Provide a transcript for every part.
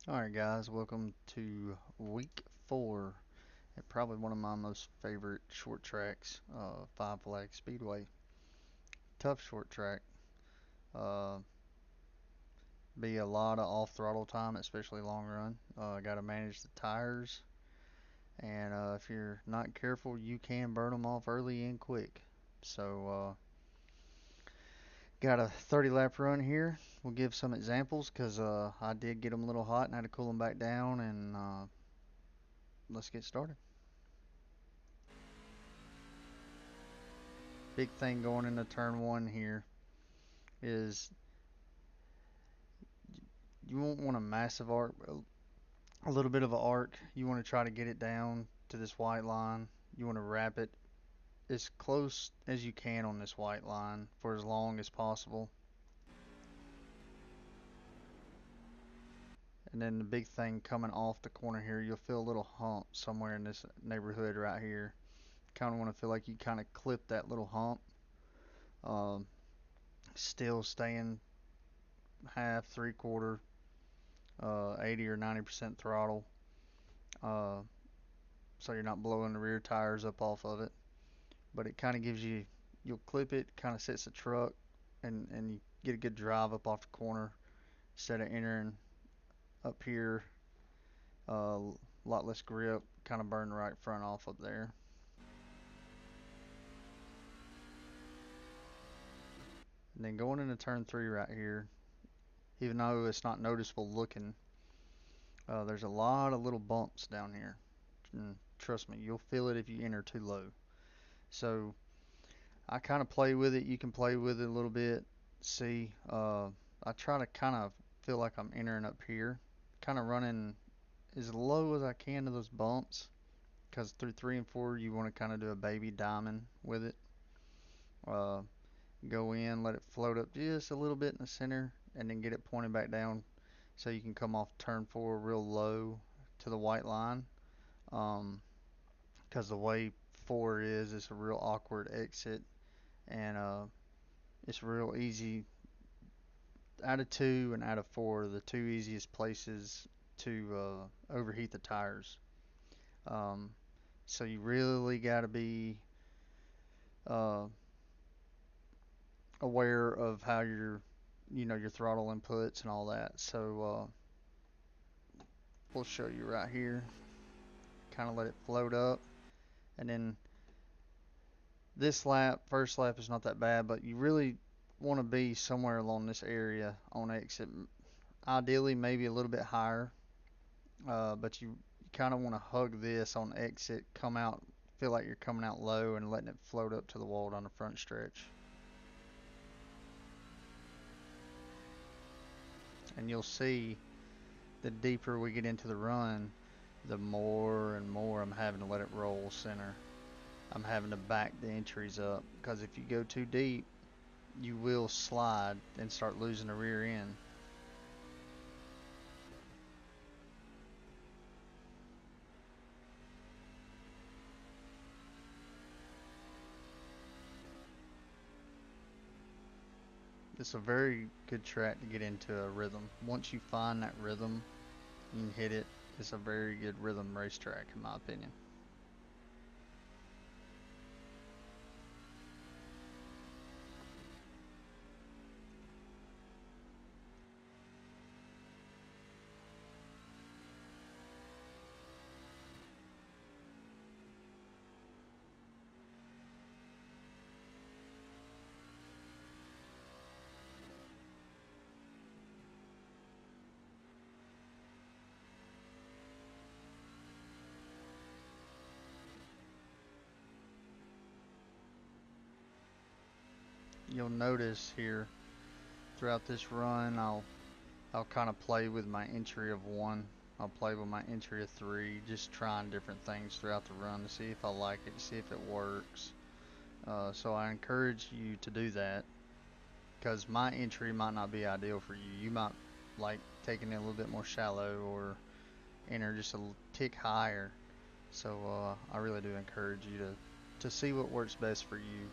Alright guys, welcome to week 4 at probably one of my most favorite short tracks, Five Flag Speedway. Tough short track. Uh, be a lot of off throttle time, especially long run. Got to manage the tires, and if you're not careful, you can burn them off early and quick. So, got a 30 lap run here. We'll give some examples because I did get them a little hot and had to cool them back down, and let's get started. Big thing going into turn 1 here is you won't want a massive arc, a little bit of an arc. You want to try to get it down to this white line. You want to wrap it as close as you can on this white line for as long as possible. And then the big thing coming off the corner here, you'll feel a little hump somewhere in this neighborhood right here. Kind of want to feel like you kind of clip that little hump. Um, Still staying half, three quarter, 80 or 90% throttle. Uh, so you're not blowing the rear tires up off of it. But it kind of gives you, you'll clip it, kind of sets the truck, and you get a good drive up off the corner instead of entering up here. A lot less grip, kind of burn the right front off up there. And then going into turn 3 right here, even though it's not noticeable looking, there's a lot of little bumps down here. And trust me, you'll feel it if you enter too low. So I kind of play with it. You can play with it a little bit. See, I try to kind of feel like I'm entering up here, kind of running as low as I can to those bumps, because through 3 and 4 you want to kind of do a baby diamond with it. Uh, Go in, let it float up just a little bit in the center, and then get it pointed back down so you can come off turn 4 real low to the white line. Um, because the way 4 is, it's a real awkward exit, and it's real easy. Out of 2 and out of 4, the two easiest places to overheat the tires. Um, so you really got to be uh, aware of how your throttle inputs and all that. So we'll show you right here. Kind of let it float up, and then this lap, first lap is not that bad, but you really want to be somewhere along this area on exit. Ideally, maybe a little bit higher, but you kind of want to hug this on exit, come out, feel like you're coming out low and letting it float up to the wall on the front stretch. And you'll see the deeper we get into the run, the more and more I'm having to let it roll center. I'm having to back the entries up because if you go too deep, you will slide and start losing the rear end. It's a very good track to get into a rhythm. Once you find that rhythm, you can hit it. It's a very good rhythm racetrack, in my opinion. You'll notice here throughout this run, I'll kind of play with my entry of 1. I'll play with my entry of 3, just trying different things throughout the run to see if I like it, see if it works. So I encourage you to do that because my entry might not be ideal for you. You might like taking it a little bit more shallow or enter just a tick higher. So I really do encourage you to see what works best for you.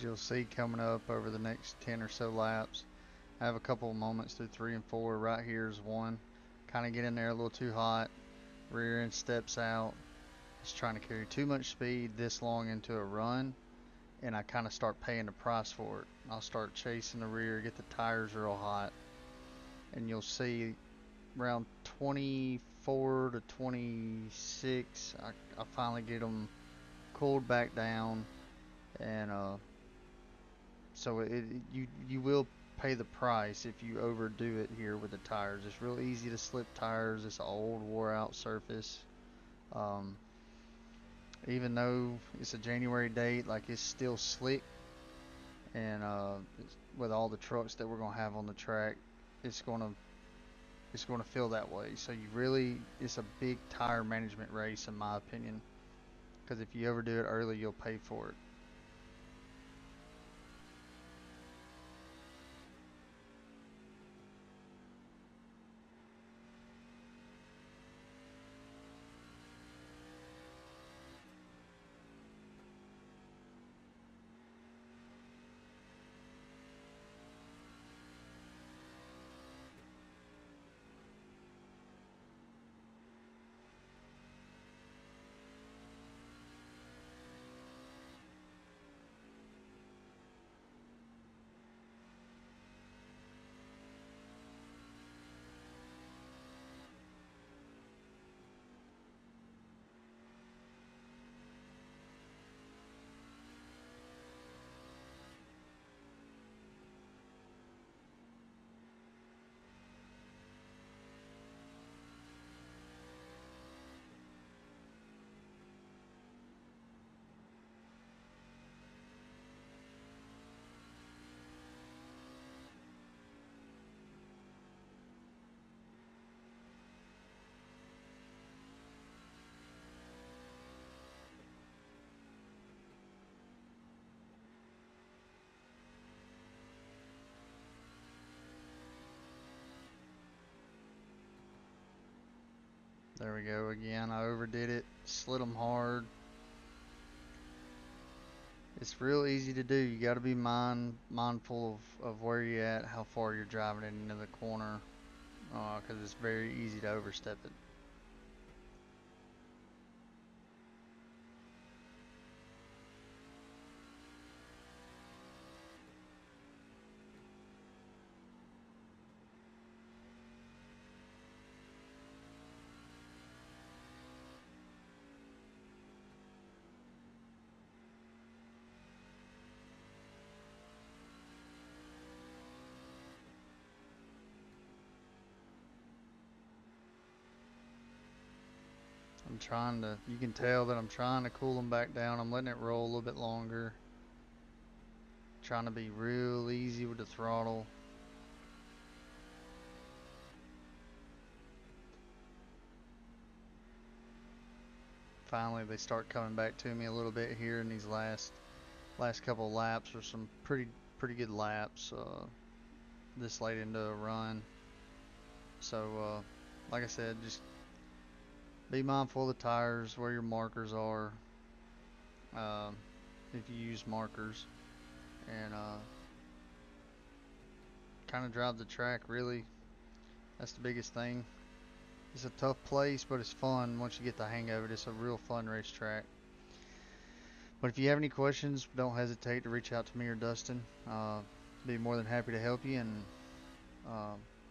as you'll see coming up over the next 10 or so laps. I have a couple of moments through 3 and 4. Right here is one. Kind of get in there a little too hot. Rear end steps out. Just trying to carry too much speed this long into a run. And I kind of start paying the price for it. I'll start chasing the rear, get the tires real hot. And you'll see around 24 to 26, I finally get them cooled back down. And so you will pay the price if you overdo it here with the tires. It's real easy to slip tires. It's an old wore out surface. Even though it's a January date, like it's still slick, and with all the trucks that we're gonna have on the track, it's gonna feel that way. So it's a big tire management race in my opinion, because if you overdo it early, you'll pay for it. There we go again. I overdid it, slid them hard. It's real easy to do. You got to be mindful of where you're at, how far you're driving it into the corner, because it's very easy to overstep it. You can tell that I'm trying to cool them back down. I'm letting it roll a little bit longer. Trying to be real easy with the throttle. Finally, they start coming back to me a little bit here in these last couple of laps, or some pretty good laps this late into a run. So, like I said, just be mindful of the tires, where your markers are, if you use markers, and kind of drive the track. Really, that's the biggest thing. It's a tough place, but it's fun once you get the hang of it. It's a real fun racetrack. But if you have any questions, don't hesitate to reach out to me or Dustin. Be more than happy to help you, and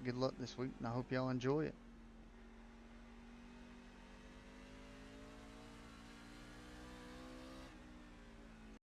good luck this week, and I hope y'all enjoy it.